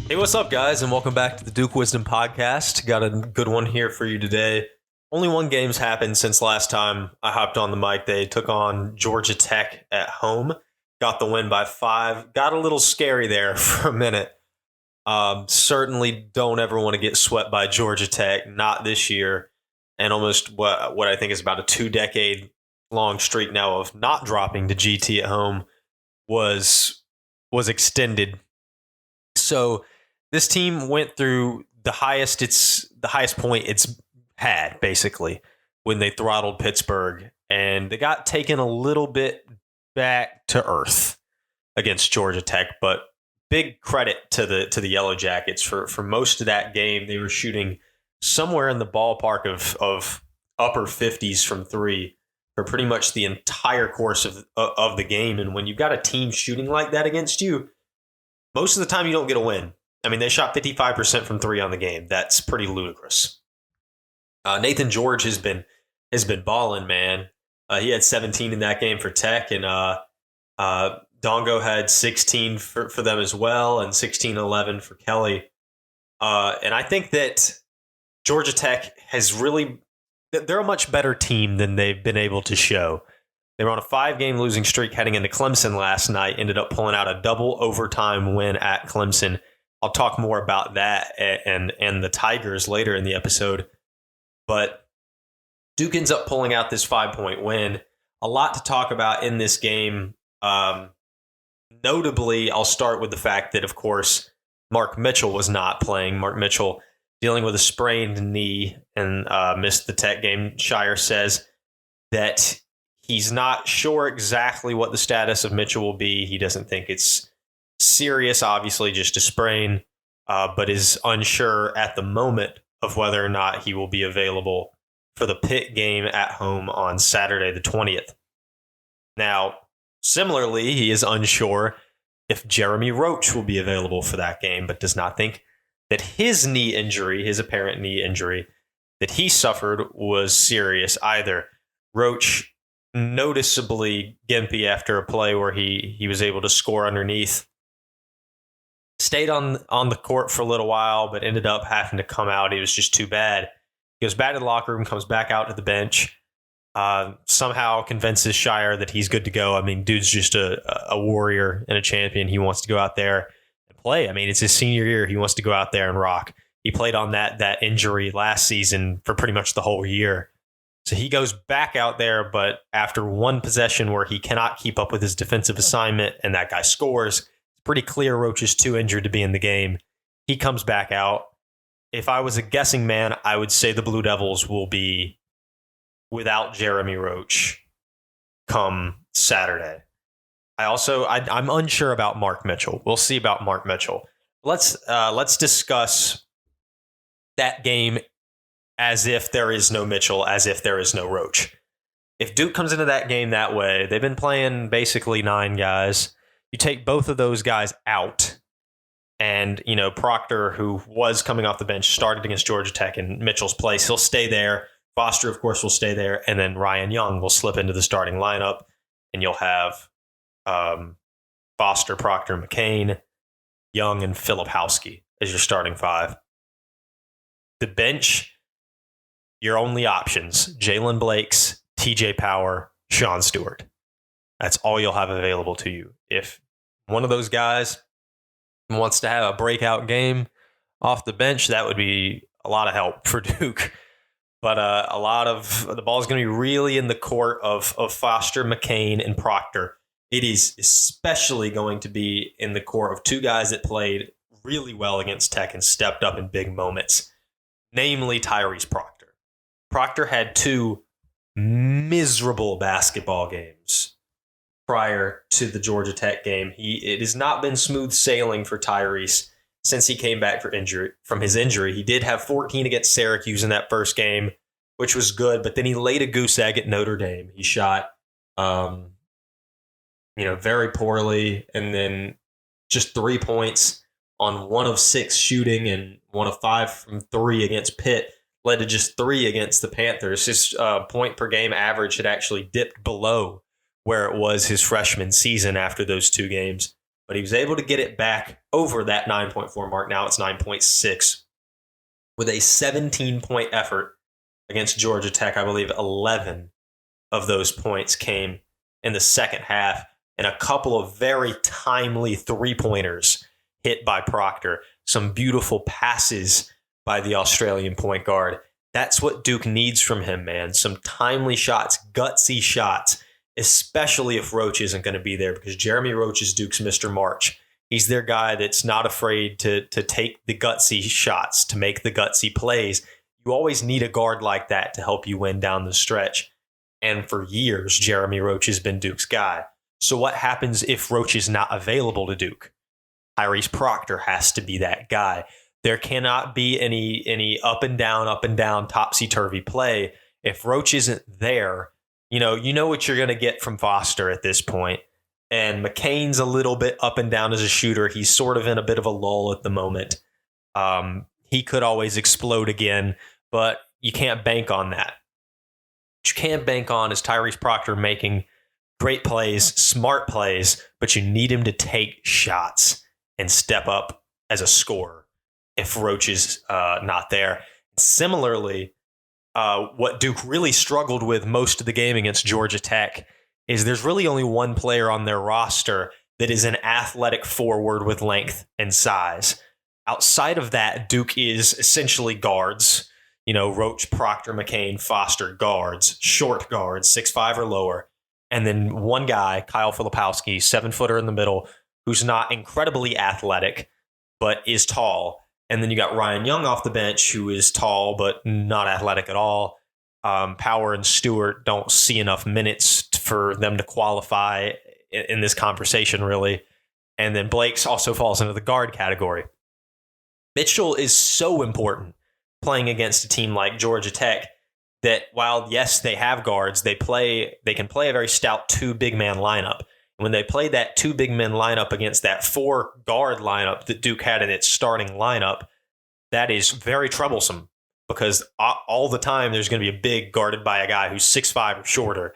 Hey, what's up, guys, and welcome back to the Duke Wisdom Podcast. Got a good one here for you today. Only one game's happened since last time I hopped on the mic. They took on Georgia Tech at home, got the win by 5. Got a little scary there for a minute. Certainly don't ever want to get swept by Georgia Tech, not this year, and almost what I think is about a 2-decade long streak now of not dropping to GT at home was extended. So this team went through the highest point it's had, basically, when they throttled Pittsburgh, and they got taken a little bit back to earth against Georgia Tech. But big credit to the Yellow Jackets for most of that game. They were shooting somewhere in the ballpark of upper 50s from three for pretty much the entire course of the game. And when you've got a team shooting like that against you, most of the time you don't get a win. I mean, they shot 55% from three on the game. That's pretty ludicrous. Nathan George has been balling, man. He had 17 in that game for Tech, and Dongo had 16 for them as well, and 16-11 for Kelly. And I think that Georgia Tech they're a much better team than they've been able to show. They were on a 5-game losing streak heading into Clemson last night, ended up pulling out a double overtime win at Clemson. I'll talk more about that and the Tigers later in the episode. But Duke ends up pulling out this 5-point win. A lot to talk about in this game. Notably, I'll start with the fact that, of course, Mark Mitchell was not playing. Mark Mitchell dealing with a sprained knee and missed the Tech game. Shire says that he's not sure exactly what the status of Mitchell will be. He doesn't think it's serious, obviously just a sprain, but is unsure at the moment of whether or not he will be available for the Pitt game at home on Saturday the 20th. Now, similarly, he is unsure if Jeremy Roach will be available for that game, but does not think that his apparent knee injury that he suffered was serious either. Roach noticeably gimpy after a play where he was able to score underneath. Stayed on the court for a little while, but ended up having to come out. He was just too bad. He goes back to the locker room, comes back out to the bench, somehow convinces Shire that he's good to go. I mean, dude's just a warrior and a champion. He wants to go out there and play. I mean, it's his senior year. He wants to go out there and rock. He played on that injury last season for pretty much the whole year. So he goes back out there, but after one possession where he cannot keep up with his defensive assignment and that guy scores, it's pretty clear Roach is too injured to be in the game. He comes back out. If I was a guessing man, I would say the Blue Devils will be without Jeremy Roach come Saturday. I'm unsure about Mark Mitchell. We'll see about Mark Mitchell. Let's discuss that game as if there is no Mitchell, as if there is no Roach. If Duke comes into that game that way, they've been playing basically 9 guys. You take both of those guys out, and Proctor, who was coming off the bench, started against Georgia Tech in Mitchell's place. He'll stay there. Foster, of course, will stay there, and then Ryan Young will slip into the starting lineup, and you'll have Foster, Proctor, McCain, Young, and Filipowski as your starting 5. The bench, your only options: Jalen Blakes, TJ Power, Sean Stewart. That's all you'll have available to you. If one of those guys wants to have a breakout game off the bench, that would be a lot of help for Duke. But a lot of the ball is going to be really in the court of Foster, McCain, and Proctor. It is especially going to be in the court of 2 guys that played really well against Tech and stepped up in big moments, namely Tyrese Proctor. Proctor had 2 miserable basketball games prior to the Georgia Tech game. It has not been smooth sailing for Tyrese since he came back from his injury. He did have 14 against Syracuse in that first game, which was good, but then he laid a goose egg at Notre Dame. He shot very poorly, and then just 3 points on 1 of 6 shooting and 1 of 5 from 3 against Pitt led to just 3 against the Panthers. His point per game average had actually dipped below where it was his freshman season after those 2 games. but he was able to get it back over that 9.4 mark. Now it's 9.6 with a 17-point effort against Georgia Tech. I believe 11 of those points came in the second half, and a couple of very timely three-pointers hit by Proctor. Some beautiful passes by the Australian point guard. That's what Duke needs from him, man. Some timely shots, gutsy shots, especially if Roach isn't going to be there, because Jeremy Roach is Duke's Mr. March. He's their guy that's not afraid to take the gutsy shots, to make the gutsy plays. You always need a guard like that to help you win down the stretch. And for years, Jeremy Roach has been Duke's guy. So what happens if Roach is not available to Duke? Tyrese Proctor has to be that guy. There cannot be any up and down, topsy-turvy play. If Roach isn't there, you know what you're going to get from Foster at this point. And McCain's a little bit up and down as a shooter. He's sort of in a bit of a lull at the moment. He could always explode again, but you can't bank on that. What you can't bank on is Tyrese Proctor making great plays, smart plays, but you need him to take shots and step up as a scorer if Roach is not there. Similarly, what Duke really struggled with most of the game against Georgia Tech is there's really only one player on their roster that is an athletic forward with length and size. Outside of that, Duke is essentially guards. Roach, Proctor, McCain, Foster, guards, short guards, 6'5" or lower. And then one guy, Kyle Filipowski, 7-footer in the middle, who's not incredibly athletic, but is tall. And then you got Ryan Young off the bench, who is tall, but not athletic at all. Power and Stewart don't see enough minutes for them to qualify in this conversation, really. And then Blake's also falls into the guard category. Mitchell is so important playing against a team like Georgia Tech that while, yes, they have guards, they can play a very stout two big man lineup. When they played that two big men lineup against that 4 guard lineup that Duke had in its starting lineup, that is very troublesome because all the time there's going to be a big guarded by a guy who's 6'5" or shorter.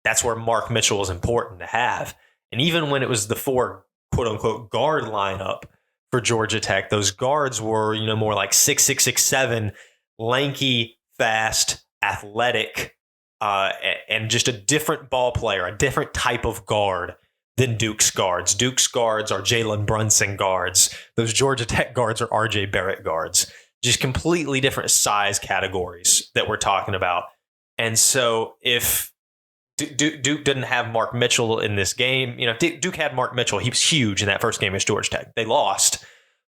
That's where Mark Mitchell is important to have. And even when it was the 4 quote unquote guard lineup for Georgia Tech, those guards were, more like 6'6", 6'7", lanky, fast, athletic, and just a different ball player, a different type of guard than Duke's guards. Duke's guards are Jalen Brunson guards. Those Georgia Tech guards are RJ Barrett guards. Just completely different size categories that we're talking about. And so if Duke didn't have Mark Mitchell in this game, Duke had Mark Mitchell. He was huge in that first game against Georgia Tech. They lost,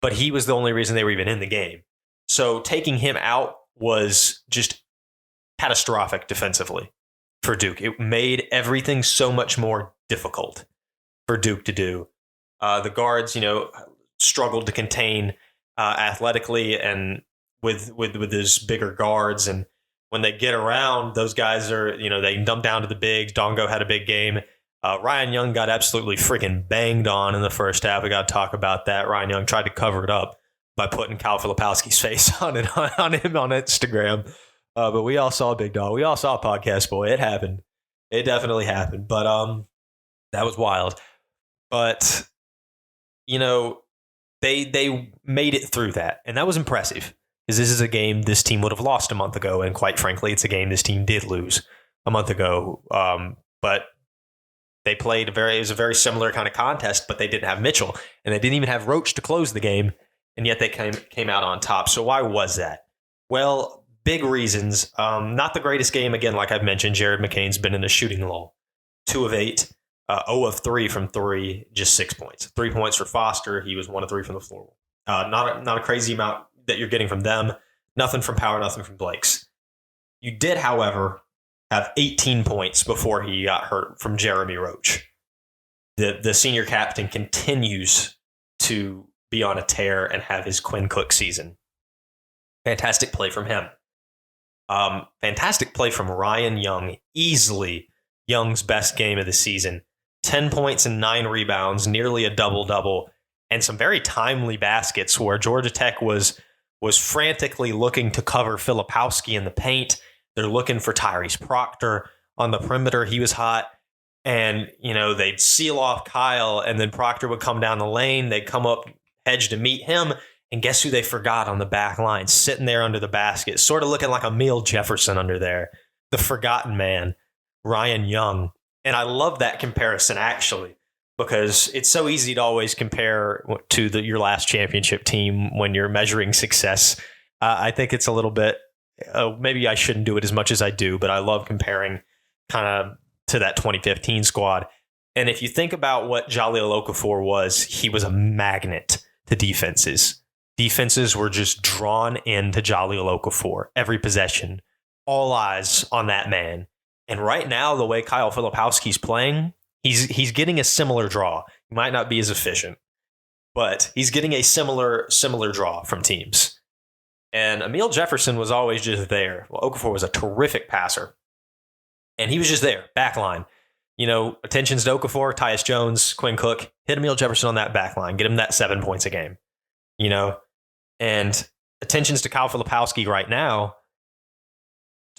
but he was the only reason they were even in the game. So taking him out was just catastrophic defensively for Duke. It made everything so much more difficult for Duke to do. The guards, struggled to contain athletically and with his bigger guards. And when they get around, those guys are, they dump down to the bigs. Dongo had a big game. Ryan Young got absolutely freaking banged on in the first half. We got to talk about that. Ryan Young tried to cover it up by putting Kyle Filipowski's face on him on Instagram. But we all saw Big Dog. We all saw Podcast Boy. It happened. It definitely happened. But that was wild. But, they made it through that. And that was impressive. Because this is a game this team would have lost a month ago. And quite frankly, it's a game this team did lose a month ago. But they played it was a very similar kind of contest, but they didn't have Mitchell. And they didn't even have Roach to close the game. And yet they came out on top. So why was that? Well, big reasons. Not the greatest game. Again, like I've mentioned, Jared McCain's been in a shooting lull. 2 of 8, 0 of 3 from 3, just 6 points. 3 points for Foster. He was 1 of 3 from the floor. Not a crazy amount that you're getting from them. Nothing from Power, nothing from Blake's. You did, however, have 18 points before he got hurt from Jeremy Roach. The senior captain continues to be on a tear and have his Quinn Cook season. Fantastic play from him. Fantastic play from Ryan Young. Easily Young's best game of the season. 10 points and 9 rebounds, nearly a double-double, and some very timely baskets where Georgia Tech was frantically looking to cover Filipowski in the paint. They're looking for Tyrese Proctor on the perimeter. He was hot. And, they'd seal off Kyle, and then Proctor would come down the lane. They'd come up hedge to meet him. And guess who they forgot on the back line, sitting there under the basket, sort of looking like Emil Jefferson under there, the forgotten man, Ryan Young. And I love that comparison, actually, because it's so easy to always compare to your last championship team when you're measuring success. I think it's a little bit, maybe I shouldn't do it as much as I do, but I love comparing kind of to that 2015 squad. And if you think about what Jaleel Okafor was, he was a magnet to defenses. Defenses were just drawn into Jaleel Okafor every possession, all eyes on that man. And right now, the way Kyle Filipowski's playing, he's getting a similar draw. He might not be as efficient, but he's getting a similar draw from teams. And Emil Jefferson was always just there. Well, Okafor was a terrific passer, and he was just there, back line. Attentions to Okafor, Tyus Jones, Quinn Cook, hit Emil Jefferson on that back line, get him that 7 points a game. And attentions to Kyle Filipowski right now,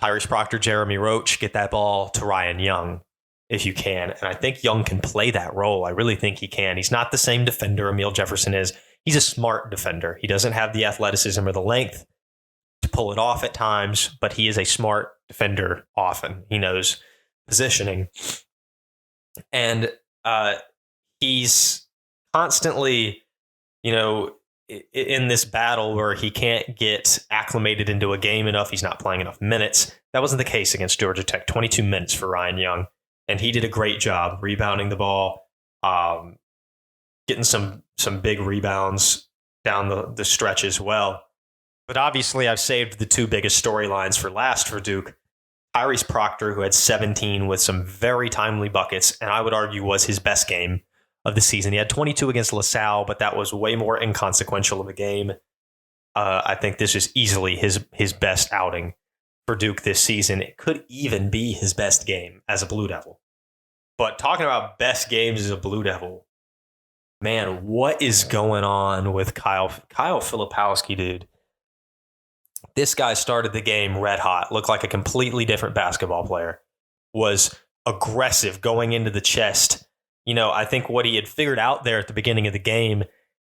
Tyrese Proctor, Jeremy Roach, get that ball to Ryan Young if you can. And I think Young can play that role. I really think he can. He's not the same defender Emil Jefferson is. He's a smart defender. He doesn't have the athleticism or the length to pull it off at times, but he is a smart defender often. He knows positioning. And he's constantly, in this battle where he can't get acclimated into a game enough. He's not playing enough minutes. That wasn't the case against Georgia Tech. 22 minutes for Ryan Young. And he did a great job rebounding the ball, getting some big rebounds down the stretch as well. But obviously, I've saved the two biggest storylines for last for Duke. Tyrese Proctor, who had 17 with some very timely buckets, and I would argue was his best game of the season. He had 22 against LaSalle, but that was way more inconsequential of a game. I think this is easily his best outing for Duke this season. It could even be his best game as a Blue Devil. But talking about best games as a Blue Devil, man, what is going on with Kyle Filipowski, dude? This guy started the game red hot, looked like a completely different basketball player, was aggressive going into the chest. I think what he had figured out there at the beginning of the game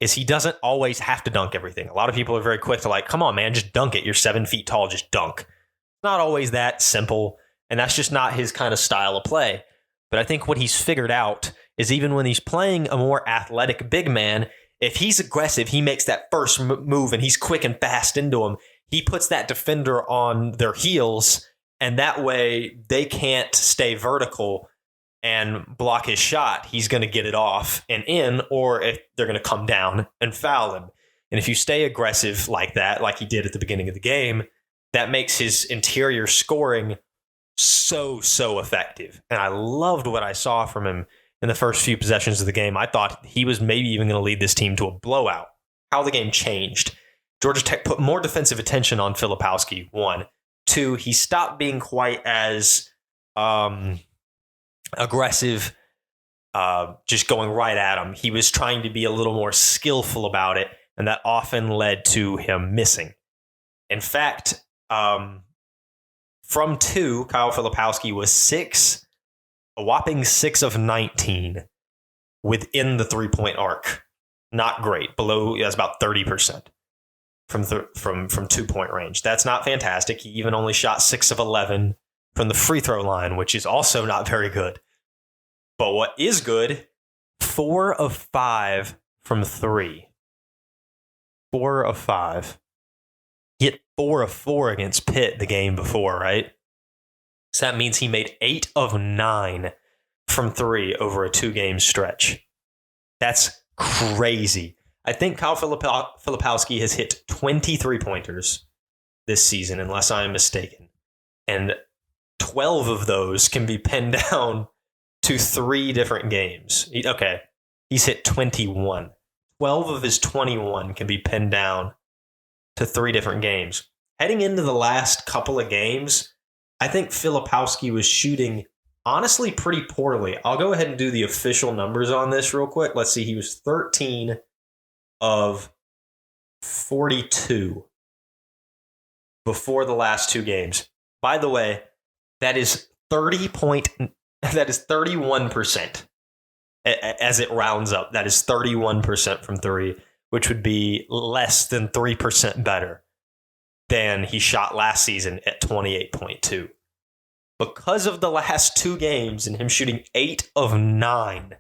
is he doesn't always have to dunk everything. A lot of people are very quick to come on, man, just dunk it. You're 7 feet tall, just dunk. It's not always that simple, and that's just not his kind of style of play. But I think what he's figured out is even when he's playing a more athletic big man, if he's aggressive, he makes that first move and he's quick and fast into him. He puts that defender on their heels, and that way they can't stay vertical and block his shot. He's going to get it off and in, or if they're going to come down and foul him. And if you stay aggressive like that, like he did at the beginning of the game, that makes his interior scoring so effective. And I loved what I saw from him in the first few possessions of the game. I thought he was maybe even going to lead this team to a blowout. How the game changed. Georgia Tech put more defensive attention on Filipowski, 1. 2, he stopped being quite as aggressive, just going right at him. He was trying to be a little more skillful about it, and that often led to him missing. In fact, from 2, Kyle Filipowski was a whopping 6 of 19 within the 3-point arc. Not great. Below, that's about 30%. From 2-point range. That's not fantastic. He even only shot 6 of 11 from the free throw line, which is also not very good. But what is good, 4 of 5 from 3. 4 of 5. He hit 4 of 4 against Pitt the game before, right? So that means he made 8 of 9 from 3 over a 2-game stretch. That's crazy. I think Kyle Filipowski has hit 23 pointers this season, unless I am mistaken. And 12 of those can be pinned down to 3 different games. He's hit 21. 12 of his 21 can be pinned down to 3 different games. Heading into the last couple of games, I think Filipowski was shooting honestly pretty poorly. I'll go ahead and do the official numbers on this real quick. Let's see. He was 13 of 42 before the last 2 games. By the way, that is 30.9% That is 31%. As it rounds up, that is 31% from three, which would be less than 3% better than he shot last season at 28.2. Because of the last two games and him shooting 8 of 9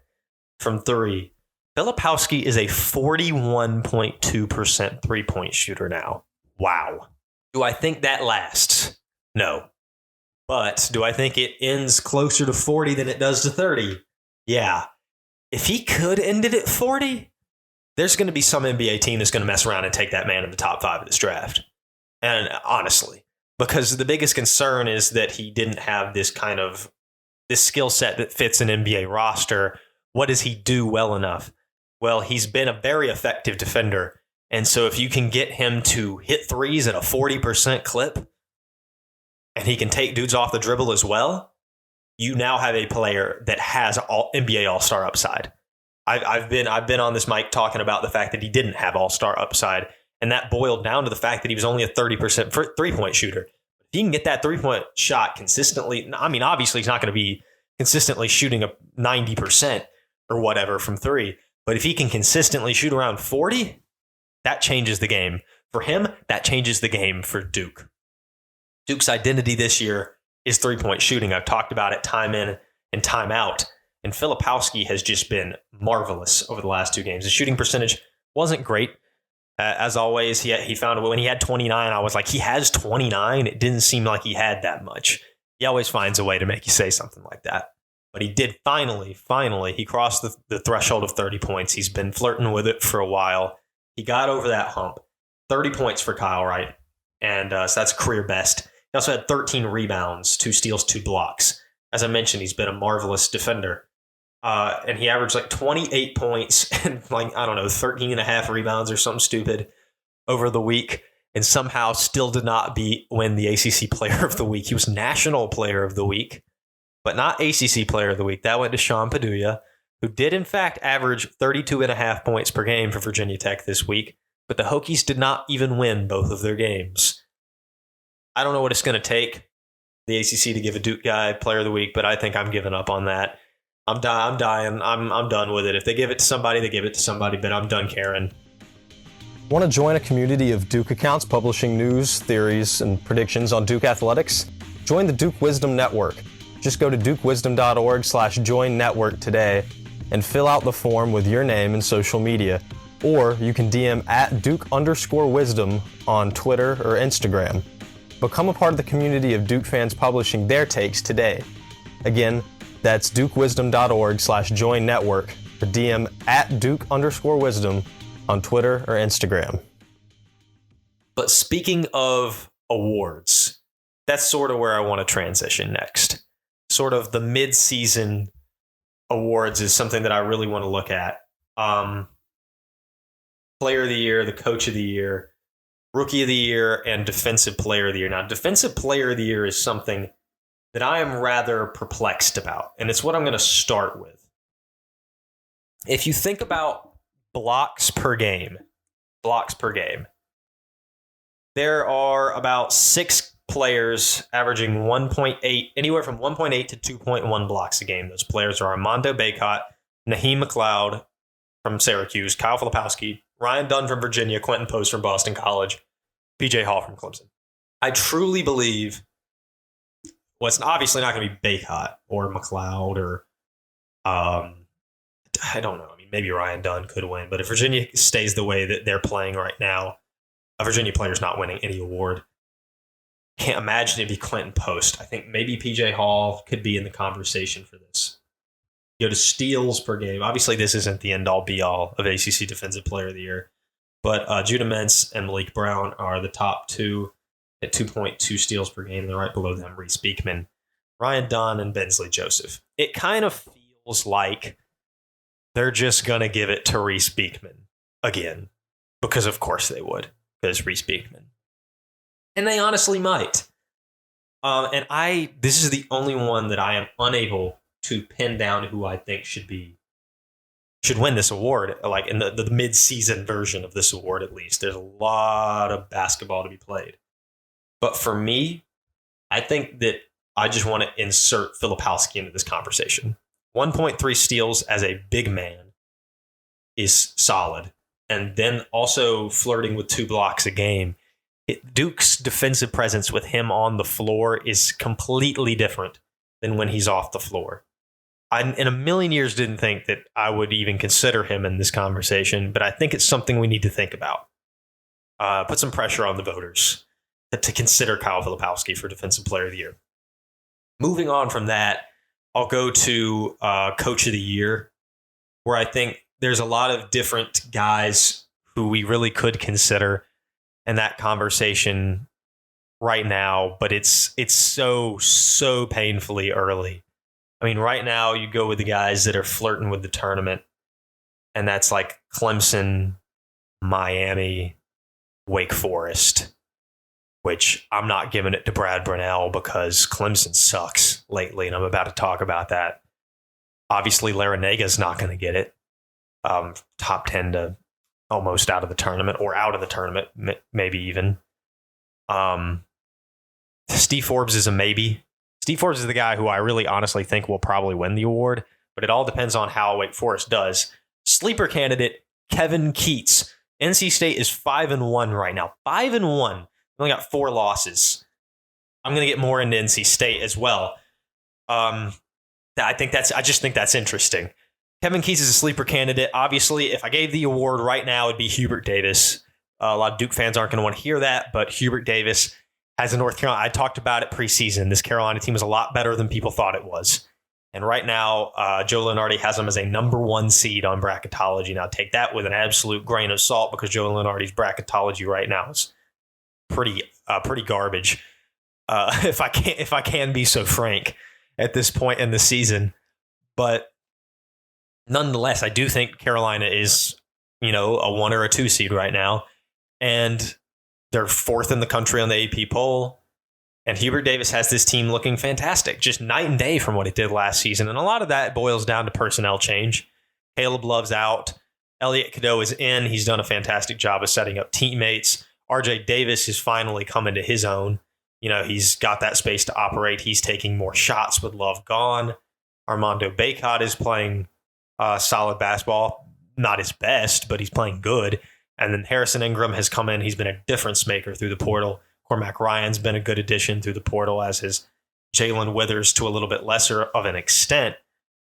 from three, Filipowski is a 41.2% three-point shooter now. Wow. Do I think that lasts? No. But do I think it ends closer to 40 than it does to 30? Yeah. If he could end it at 40, there's going to be some NBA team that's going to mess around and take that man in the top 5 of this draft. And honestly, because the biggest concern is that he didn't have this skill set that fits an NBA roster. What does he do well enough? Well, he's been a very effective defender. And so if you can get him to hit threes at a 40% clip, and he can take dudes off the dribble as well, you now have a player that has NBA All-Star upside. I've been on this mic talking about the fact that he didn't have All-Star upside, and that boiled down to the fact that he was only a 30% three-point shooter. If he can get that three-point shot consistently, I mean, obviously he's not going to be consistently shooting a 90% or whatever from three, but if he can consistently shoot around 40, that changes the game. For him, that changes the game for Duke. Duke's identity this year is three-point shooting. I've talked about it time in and time out. And Filipowski has just been marvelous over the last two games. The shooting percentage wasn't great. As always, he found when he had 29, I was like, he has 29? It didn't seem like he had that much. He always finds a way to make you say something like that. But he did finally, he crossed the threshold of 30 points. He's been flirting with it for a while. He got over that hump. 30 points for Kyle Wright. And so that's career best. He also had 13 rebounds, 2 steals, 2 blocks. As I mentioned, he's been a marvelous defender. And he averaged like 28 points and 13 and a half rebounds or something stupid over the week, and somehow still did not win the ACC Player of the Week. He was National Player of the Week, but not ACC Player of the Week. That went to Sean Padulla, who did in fact average 32 and a half points per game for Virginia Tech this week, but the Hokies did not even win both of their games. I don't know what it's going to take, the ACC, to give a Duke guy Player of the Week, but I think I'm giving up on that. I'm dying. I'm done with it. If they give it to somebody, they give it to somebody, but I'm done caring. Want to join a community of Duke accounts publishing news, theories, and predictions on Duke athletics? Join the Duke Wisdom Network. Just go to dukewisdom.org/join network today and fill out the form with your name and social media. Or you can DM at Duke_wisdom on Twitter or Instagram. Become a part of the community of Duke fans publishing their takes today. Again, that's dukewisdom.org/join network or DM at Duke_wisdom on Twitter or Instagram. But speaking of awards, that's sort of where I want to transition next. Sort of the mid-season awards is something that I really want to look at. Player of the Year, the Coach of the Year, Rookie of the Year, and Defensive Player of the Year. Now, Defensive Player of the Year is something that I am rather perplexed about, and it's what I'm going to start with. If you think about blocks per game, there are about 6 players averaging 1.8, anywhere from 1.8 to 2.1 blocks a game. Those players are Armando Bacot, Naheem McLeod from Syracuse, Kyle Filipowski, Ryan Dunn from Virginia, Quentin Post from Boston College, PJ Hall from Clemson. I truly believe, well, it's obviously not going to be Bacot or McLeod or, I don't know. I mean, maybe Ryan Dunn could win, but if Virginia stays the way that they're playing right now, a Virginia player's not winning any award. Can't imagine it'd be Quentin Post. I think maybe PJ Hall could be in the conversation for this. Go to steals per game. Obviously, this isn't the end-all, be-all of ACC Defensive Player of the Year, but Judah Mintz and Malik Brown are the top 2 at 2.2 steals per game. They're right below them, Reese Beekman, Ryan Dunn, and Bensley Joseph. It kind of feels like they're just going to give it to Reese Beekman again, because of course they would, because Reese Beekman. And they honestly might. This is the only one that I am unable to pin down who I think should win this award, like in the mid-season version of this award at least. There's a lot of basketball to be played. But for me, I think that I just want to insert Filipowski into this conversation. 1.3 steals as a big man is solid. And then also flirting with 2 blocks a game. Duke's defensive presence with him on the floor is completely different than when he's off the floor. I, in a million years, didn't think that I would even consider him in this conversation, but I think it's something we need to think about. Put some pressure on the voters to consider Kyle Filipowski for Defensive Player of the Year. Moving on from that, I'll go to Coach of the Year, where I think there's a lot of different guys who we really could consider in that conversation right now, but it's so painfully early. I mean, right now you go with the guys that are flirting with the tournament, and that's like Clemson, Miami, Wake Forest, which I'm not giving it to Brad Brunell because Clemson sucks lately, and I'm about to talk about that. Obviously, Larenega's not going to get it. Top 10 to almost out of the tournament, or out of the tournament, maybe even. Steve Forbes is a maybe. Steve Forbes is the guy who I really honestly think will probably win the award, but it all depends on how Wake Forest does. Sleeper candidate, Kevin Keats. NC State is 5-1 right now. 5-1. Only got 4 losses. I'm going to get more into NC State as well. I just think that's interesting. Kevin Keats is a sleeper candidate. Obviously, if I gave the award right now, it'd be Hubert Davis. A lot of Duke fans aren't going to want to hear that, but Hubert Davis has a North Carolina. I talked about it preseason. This Carolina team is a lot better than people thought it was. And right now, Joe Lunardi has them as a number 1 seed on bracketology. Now, take that with an absolute grain of salt because Joe Lunardi's bracketology right now is pretty garbage. If I can be so frank at this point in the season, but nonetheless, I do think Carolina is, a 1 or a 2 seed right now, and they're 4th in the country on the AP poll. And Hubert Davis has this team looking fantastic, just night and day from what it did last season. And a lot of that boils down to personnel change. Caleb Love's out. Elliot Cadeau is in. He's done a fantastic job of setting up teammates. RJ Davis is finally coming to his own. He's got that space to operate. He's taking more shots with Love gone. Armando Bacot is playing solid basketball. Not his best, but he's playing good. And then Harrison Ingram has come in. He's been a difference maker through the portal. Cormac Ryan's been a good addition through the portal, as has Jalen Withers to a little bit lesser of an extent.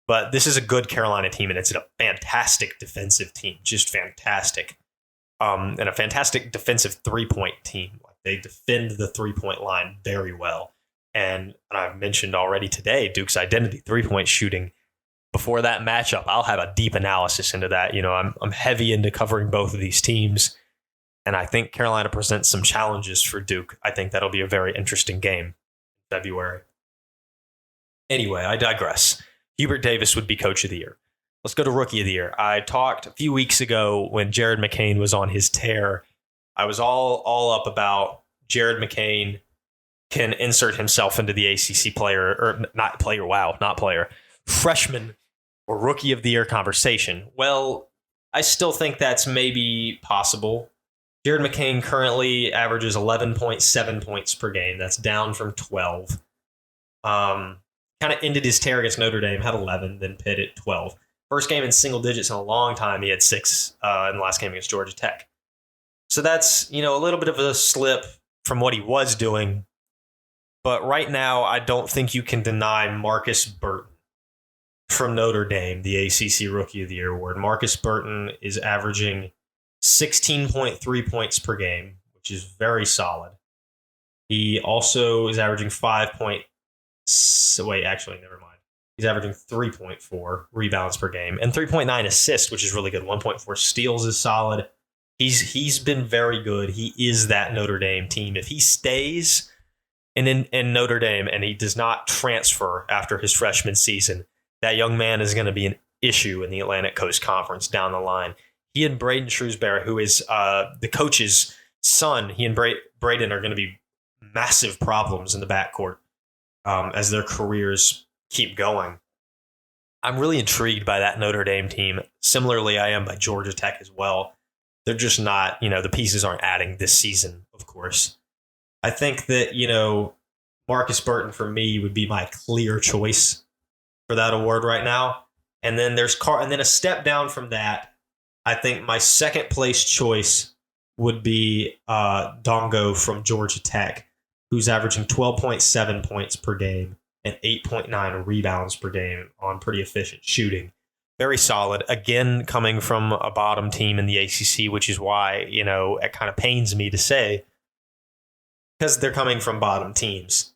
But this is a good Carolina team, and it's a fantastic defensive team, just fantastic. And a fantastic defensive three-point team. They defend the three-point line very well. And I've mentioned already today, Duke's identity, three-point shooting. Before that matchup, I'll have a deep analysis into that. I'm heavy into covering both of these teams. And I think Carolina presents some challenges for Duke. I think that'll be a very interesting game in February. Anyway, I digress. Hubert Davis would be Coach of the Year. Let's go to Rookie of the Year. I talked a few weeks ago when Jared McCain was on his tear. I was all up about Jared McCain can insert himself into the ACC freshman or Rookie of the Year conversation. Well, I still think that's maybe possible. Jared McCain currently averages 11.7 points per game. That's down from 12. Kind of ended his tear against Notre Dame, had 11, then Pitt at 12. First game in single digits in a long time. He had 6 in the last game against Georgia Tech. So that's, a little bit of a slip from what he was doing. But right now, I don't think you can deny Marcus Burton from Notre Dame, the ACC Rookie of the Year award. Marcus Burton is averaging 16.3 points per game, which is very solid. He also is averaging He's averaging 3.4 rebounds per game and 3.9 assists, which is really good. 1.4 steals is solid. He's been very good. He is that Notre Dame team. If he stays in Notre Dame and he does not transfer after his freshman season, that young man is going to be an issue in the Atlantic Coast Conference down the line. He and Braden Shrewsbury, who is the coach's son, he and Braden are going to be massive problems in the backcourt as their careers keep going. I'm really intrigued by that Notre Dame team. Similarly, I am by Georgia Tech as well. They're just not, the pieces aren't adding this season, of course. I think that, Marcus Burton for me would be my clear choice for that award right now. And then there's and then a step down from that, I think my second place choice would be Dongo from Georgia Tech, who's averaging 12.7 points per game and 8.9 rebounds per game on pretty efficient shooting. Very solid. Again, coming from a bottom team in the ACC, which is why, it kind of pains me to say, because they're coming from bottom teams.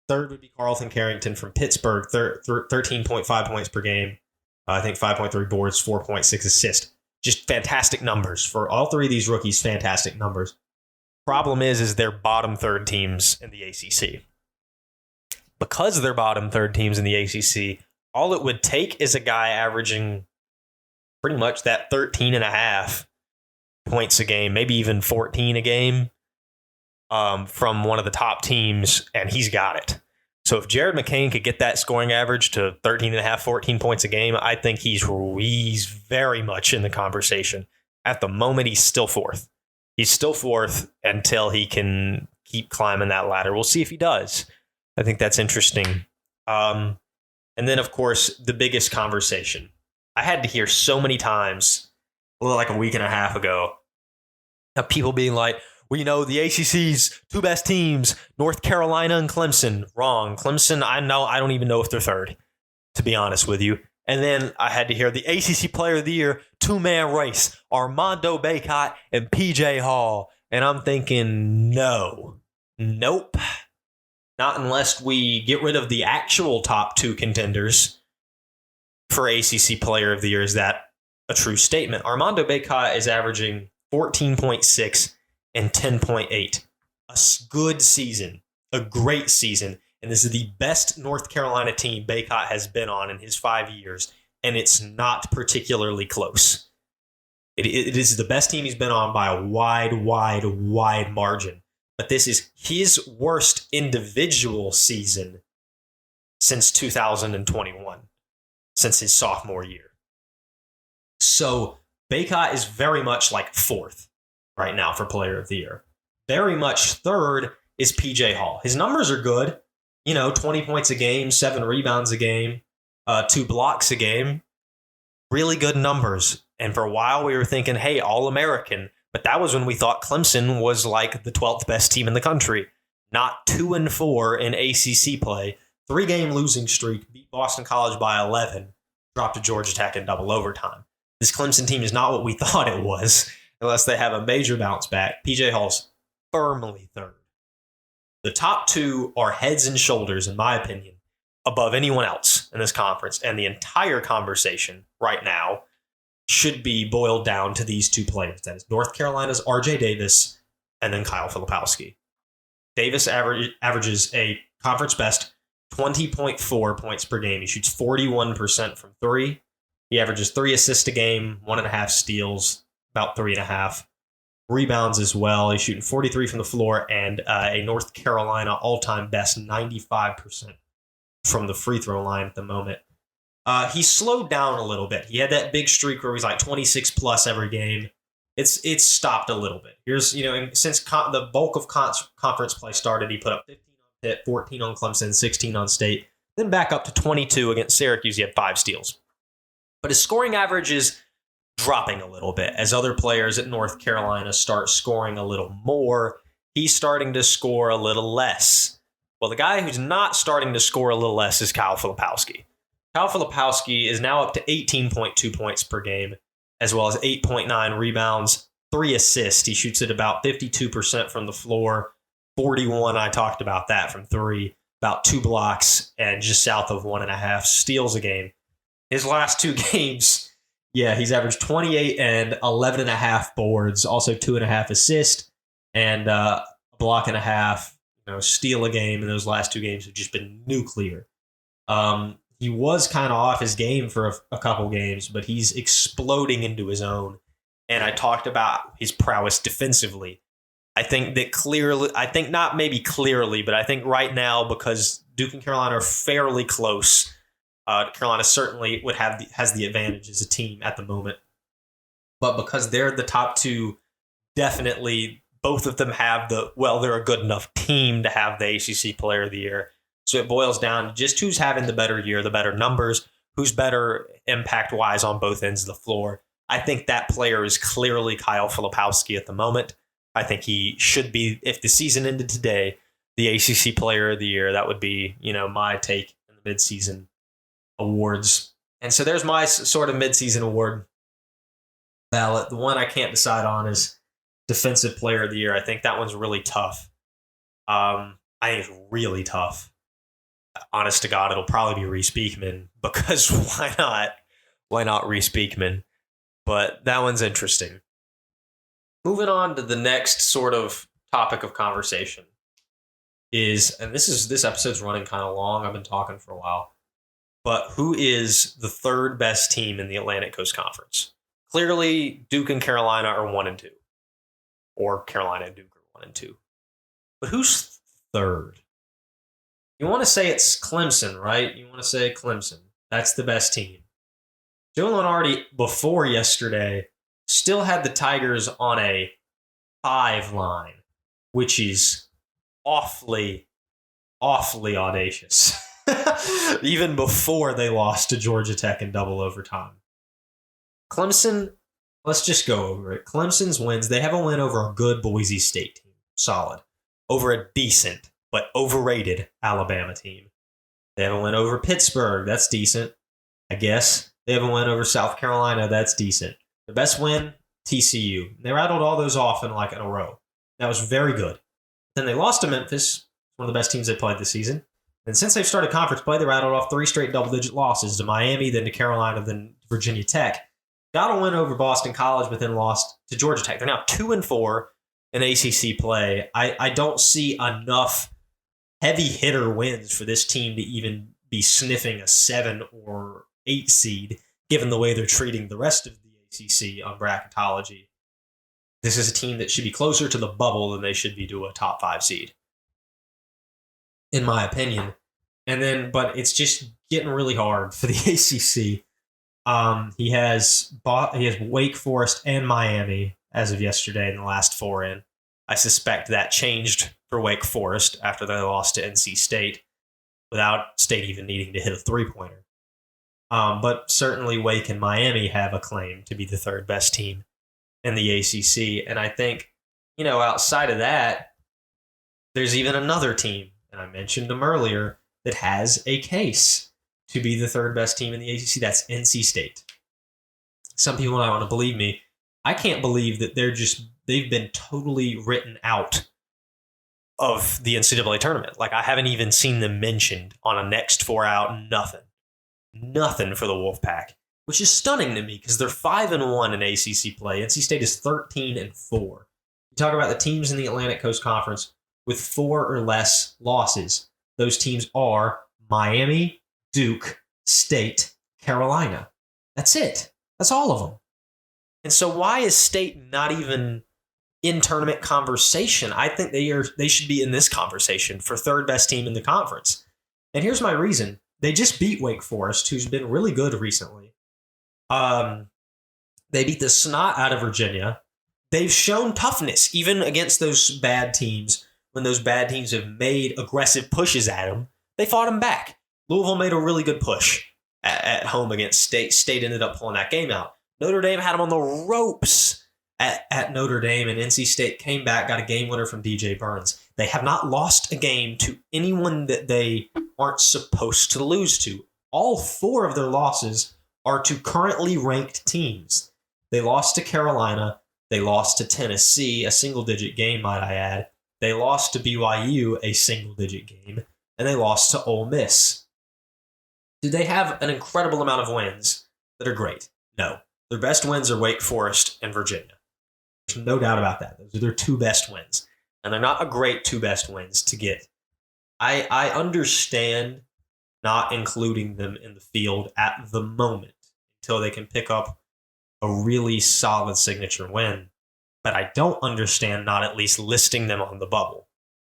Third would be Carlton Carrington from Pittsburgh, 13.5 points per game. I think 5.3 boards, 4.6 assists. Just fantastic numbers for all three of these rookies. Fantastic numbers. Problem is they're bottom third teams in the ACC. Because they're bottom third teams in the ACC, all it would take is a guy averaging pretty much that 13.5 points a game, maybe even 14 a game from one of the top teams, and he's got it. So if Jared McCain could get that scoring average to 13.5, 14 points a game, I think he's very much in the conversation. At the moment, he's still fourth. He's still fourth until he can keep climbing that ladder. We'll see if he does. I think that's interesting. And then, of course, the biggest conversation. I had to hear so many times, like a week and a half ago, of people being like, well, the ACC's two best teams, North Carolina and Clemson. Wrong. Clemson, I don't even know if they're third, to be honest with you. And then I had to hear the ACC Player of the Year, two-man race, Armando Bacot and PJ Hall. And I'm thinking, nope. Not unless we get rid of the actual top two contenders for ACC Player of the Year. Is that a true statement? Armando Bacot is averaging 14.6 and 10.8. A good season, a great season. And this is the best North Carolina team Bacot has been on in his 5 years. And it's not particularly close. It is the best team he's been on by a wide margin. But this is his worst individual season since 2021, since his sophomore year. So Bacot is very much like fourth right now for Player of the Year. Very much third is PJ Hall. His numbers are good. 20 points a game, 7 rebounds a game, 2 blocks a game. Really good numbers. And for a while we were thinking, hey, All-American. But that was when we thought Clemson was like the 12th best team in the country. Not 2-4 in ACC play. 3-game losing streak, beat Boston College by 11, dropped to Georgia Tech in double overtime. This Clemson team is not what we thought it was, unless they have a major bounce back. PJ Hall's firmly third. The top two are heads and shoulders, in my opinion, above anyone else in this conference. And the entire conversation right now should be boiled down to these two players. That is North Carolina's R.J. Davis and then Kyle Filipowski. Davis averages a conference best 20.4 points per game. He shoots 41% from three. He averages 3 assists a game, 1.5 steals, about 3.5 rebounds as well. He's shooting 43 from the floor and a North Carolina all-time best 95% from the free throw line at the moment. He slowed down a little bit. He had that big streak where he was like 26 plus every game. It's stopped a little bit. Here's, since the bulk of conference play started, he put up 15 on Pitt, 14 on Clemson, 16 on State, then back up to 22 against Syracuse. He had 5 steals. But his scoring average is dropping a little bit as other players at North Carolina start scoring a little more. He's starting to score a little less. Well, the guy who's not starting to score a little less is Kyle Filipowski. Kyle Filipowski is now up to 18.2 points per game, as well as 8.9 rebounds, 3 assists. He shoots at about 52% from the floor, 41, I talked about that, from 3, about 2 blocks, and just south of 1.5 steals a game. His last 2 games, he's averaged 28 and 11.5 boards, also 2.5 assists, and a block and a half, steal a game. And those last 2 games have just been nuclear. He was kind of off his game for a couple games, but he's exploding into his own. And I talked about his prowess defensively. I think not maybe clearly, but I think right now, because Duke and Carolina are fairly close, Carolina certainly has the advantage as a team at the moment. But because they're the top two, definitely both of them have they're a good enough team to have the ACC Player of the Year. So it boils down to just who's having the better year, the better numbers, who's better impact-wise on both ends of the floor. I think that player is clearly Kyle Filipowski at the moment. I think he should be, if the season ended today, the ACC Player of the Year. That would be, my take in the midseason awards. And so there's my sort of midseason award ballot. The one I can't decide on is Defensive Player of the Year. I think that one's really tough. I think it's really tough. Honest to God, it'll probably be Reese Beekman, because why not? Why not Reese Beekman? But that one's interesting. Moving on to the next sort of topic of conversation is, and this episode's running kind of long. I've been talking for a while. But who is the third best team in the Atlantic Coast Conference? Clearly, Duke and Carolina are 1 and 2. Or Carolina and Duke are 1 and 2. But who's third? You want to say it's Clemson, right? You want to say Clemson. That's the best team. Joe Lunardi, before yesterday, still had the Tigers on a 5 line, which is awfully, awfully audacious. Even before they lost to Georgia Tech in double overtime. Clemson, let's just go over it. Clemson's wins, they have a win over a good Boise State team. Solid. Over a decent but overrated Alabama team. They have a win over Pittsburgh. That's decent, I guess. They have a win over South Carolina. That's decent. The best win, TCU. They rattled all those off in a row. That was very good. Then they lost to Memphis, one of the best teams they played this season. And since they've started conference play, they rattled off 3 straight double-digit losses to Miami, then to Carolina, then Virginia Tech. Got a win over Boston College, but then lost to Georgia Tech. They're now 2-4 in ACC play. I don't see enough heavy hitter wins for this team to even be sniffing a 7 or 8 seed, given the way they're treating the rest of the ACC on bracketology. This is a team that should be closer to the bubble than they should be to a top 5 seed, in my opinion. But it's just getting really hard for the ACC. He has Wake Forest and Miami as of yesterday in the last 4 in. I suspect that changed for Wake Forest after they lost to NC State without State even needing to hit a 3-pointer. But certainly Wake and Miami have a claim to be the third best team in the ACC. And I think, outside of that, there's even another team, and I mentioned them earlier, that has a case to be the third best team in the ACC. That's NC State. Some people might want to believe me. I can't believe that they've been totally written out of the NCAA tournament. I haven't even seen them mentioned on a next 4 out, nothing for the Wolfpack, which is stunning to me because they're 5-1 in ACC play. NC State is 13-4. You talk about the teams in the Atlantic Coast Conference with 4 or less losses. Those teams are Miami, Duke, State, Carolina. That's it. That's all of them. And so why is State not even in tournament conversation? I think they should be in this conversation for third best team in the conference. And here's my reason. They just beat Wake Forest, who's been really good recently. They beat the snot out of Virginia. They've shown toughness, even against those bad teams. When those bad teams have made aggressive pushes at them, they fought them back. Louisville made a really good push at home against State. State ended up pulling that game out. Notre Dame had them on the ropes at Notre Dame, and NC State came back, got a game winner from DJ Burns. They have not lost a game to anyone that they aren't supposed to lose to. All 4 of their losses are to currently ranked teams. They lost to Carolina. They lost to Tennessee, a single-digit game, might I add. They lost to BYU, a single-digit game. And they lost to Ole Miss. Do they have an incredible amount of wins that are great? No. Their best wins are Wake Forest and Virginia. There's no doubt about that. Those are their 2 best wins. And they're not a great 2 best wins to get. I understand not including them in the field at the moment until they can pick up a really solid signature win. But I don't understand not at least listing them on the bubble.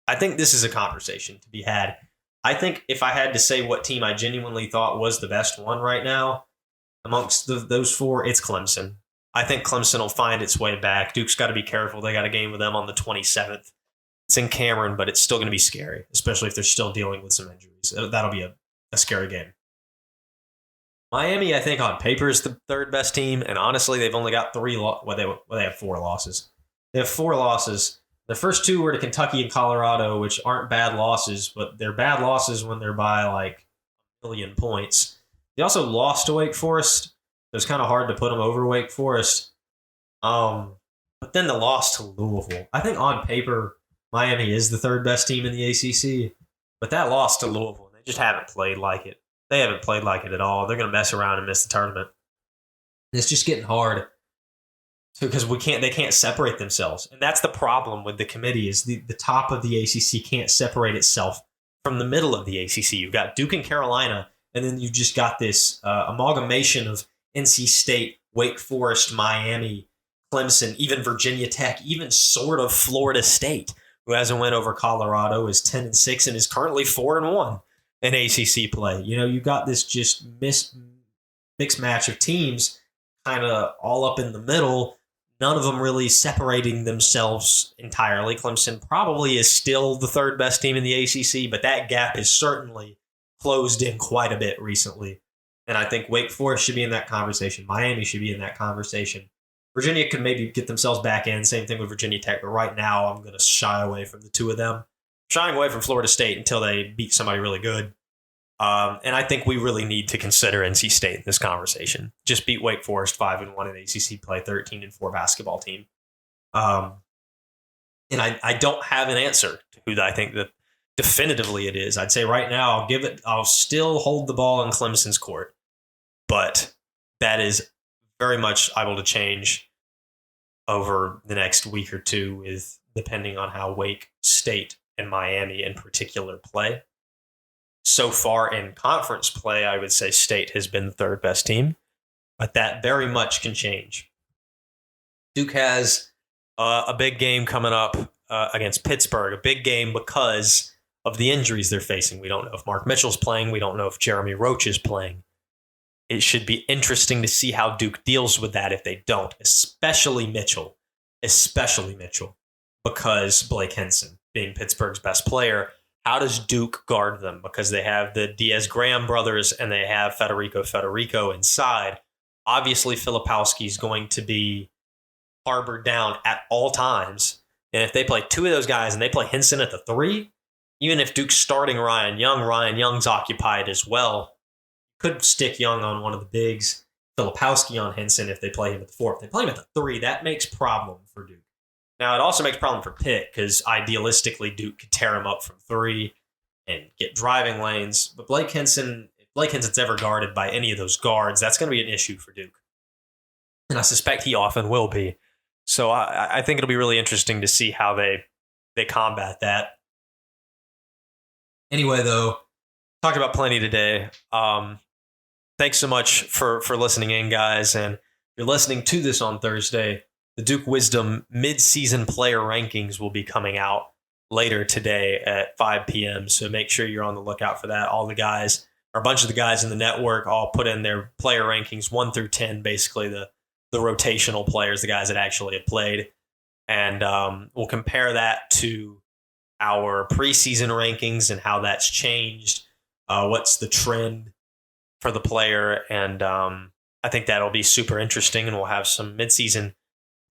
I think this is a conversation to be had. I think if I had to say what team I genuinely thought was the best one right now, amongst those 4, it's Clemson. I think Clemson will find its way back. Duke's got to be careful. They got a game with them on the 27th. It's in Cameron, but it's still going to be scary, especially if they're still dealing with some injuries. That'll be a scary game. Miami, I think, on paper is the third best team, and honestly, they've only got they have 4 losses. They have 4 losses. The first 2 were to Kentucky and Colorado, which aren't bad losses, but they're bad losses when they're by like a million points. They also lost to Wake Forest. It was kind of hard to put them over Wake Forest. But then the loss to Louisville. I think on paper, Miami is the third best team in the ACC, but that loss to Louisville, they just haven't played like it. They haven't played like it at all. They're going to mess around and miss the tournament. It's just getting hard because they can't separate themselves. And that's the problem with the committee is the top of the ACC can't separate itself from the middle of the ACC. You've got Duke and Carolina, and then you've just got this amalgamation of NC State, Wake Forest, Miami, Clemson, even Virginia Tech, even sort of Florida State, who hasn't went over Colorado, is 10-6 and is currently 4-1 in ACC play. You know, you got this just mixed match of teams kind of all up in the middle, none of them really separating themselves entirely. Clemson probably is still the third best team in the ACC, but that gap is certainly closed in quite a bit recently. And I think Wake Forest should be in that conversation. Miami should be in that conversation. Virginia could maybe get themselves back in. Same thing with Virginia Tech. But right now, I'm going to shy away from the 2 of them. Shying away from Florida State until they beat somebody really good. And I think we really need to consider NC State in this conversation. Just beat Wake Forest 5-1 in ACC play, 13-4 basketball team. And I don't have an answer to who I think that definitively it is. I'd say right now I'll still hold the ball in Clemson's court, but that is very much able to change over the next week or 2 with depending on how Wake State and Miami in particular play. So far in conference play, I would say State has been the third best team, but that very much can change. Duke has a big game coming up against Pittsburgh, a big game because of the injuries they're facing. We don't know if Mark Mitchell's playing. We don't know if Jeremy Roach is playing. It should be interesting to see how Duke deals with that if they don't, especially Mitchell, because Blake Henson being Pittsburgh's best player. How does Duke guard them? Because they have the Diaz-Graham brothers and they have Federico inside. Obviously, Filipowski is going to be harbored down at all times. And if they play 2 of those guys and they play Henson at the 3, even if Duke's starting Ryan Young's occupied as well. Could stick Young on one of the bigs, Filipowski on Henson if they play him at the 4. If they play him at the 3, that makes problem for Duke. Now, it also makes problem for Pitt because idealistically Duke could tear him up from 3 and get driving lanes. But if Blake Henson's ever guarded by any of those guards, that's going to be an issue for Duke. And I suspect he often will be. So I think it'll be really interesting to see how they combat that. Anyway, though, talked about plenty today. Thanks so much for listening in, guys. And if you're listening to this on Thursday, the Duke Wisdom mid-season player rankings will be coming out later today at 5 p.m. So make sure you're on the lookout for that. All the guys, or a bunch of the guys in the network, all put in their player rankings 1 through 10, basically the rotational players, the guys that actually have played. And we'll compare that to our preseason rankings and how that's changed. What's the trend for the player? And I think that'll be super interesting. And we'll have some midseason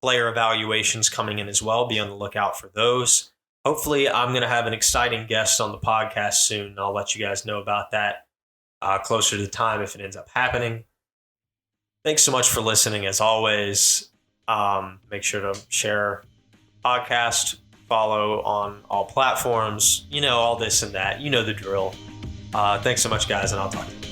player evaluations coming in as well. Be on the lookout for those. Hopefully, I'm going to have an exciting guest on the podcast soon. I'll let you guys know about that closer to the time if it ends up happening. Thanks so much for listening, as always. Make sure to share podcast, follow on all platforms, all this and that. You know the drill. Thanks so much, guys, and I'll talk to you.